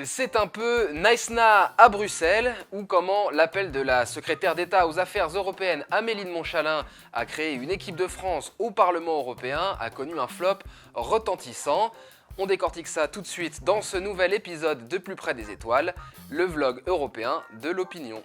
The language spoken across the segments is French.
C'est un peu Naïsna à Bruxelles, ou comment l'appel de la secrétaire d'État aux affaires européennes Amélie de Montchalin a créé une équipe de France au Parlement européen a connu un flop retentissant. On décortique ça tout de suite dans ce nouvel épisode de Plus près des étoiles, le vlog européen de l'opinion.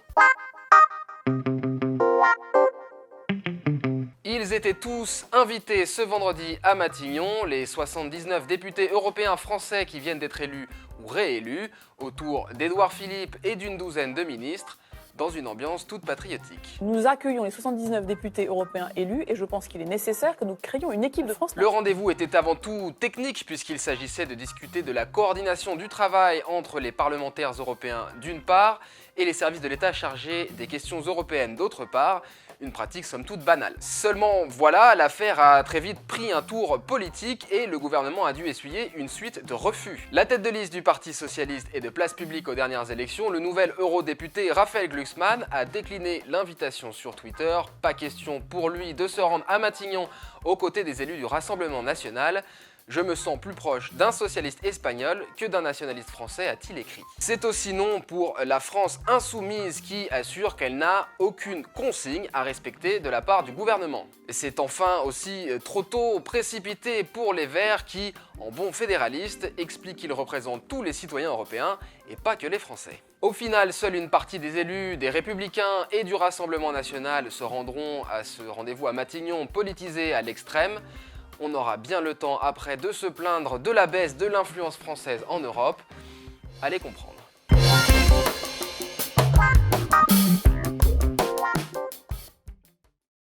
Ils étaient tous invités ce vendredi à Matignon, les 79 députés européens français qui viennent d'être élus ou réélus, autour d'Édouard Philippe et d'une douzaine de ministres, dans une ambiance toute patriotique. Nous accueillons les 79 députés européens élus et je pense qu'il est nécessaire que nous créions une équipe de France. Le rendez-vous était avant tout technique puisqu'il s'agissait de discuter de la coordination du travail entre les parlementaires européens d'une part et les services de l'État chargés des questions européennes d'autre part. Une pratique somme toute banale. Seulement voilà, l'affaire a très vite pris un tour politique et le gouvernement a dû essuyer une suite de refus. La tête de liste du Parti Socialiste et de Place Publique aux dernières élections, le nouvel eurodéputé Raphaël Glucksmann a décliné l'invitation sur Twitter. Pas question pour lui de se rendre à Matignon aux côtés des élus du Rassemblement National. Je me sens plus proche d'un socialiste espagnol que d'un nationaliste français, a-t-il écrit. C'est aussi non pour la France insoumise qui assure qu'elle n'a aucune consigne à respecter de la part du gouvernement. C'est enfin aussi trop tôt précipité pour les Verts qui, en bons fédéralistes, expliquent qu'ils représentent tous les citoyens européens et pas que les Français. Au final, seule une partie des élus, des Républicains et du Rassemblement National se rendront à ce rendez-vous à Matignon politisé à l'extrême. On aura bien le temps après de se plaindre de la baisse de l'influence française en Europe. Allez comprendre.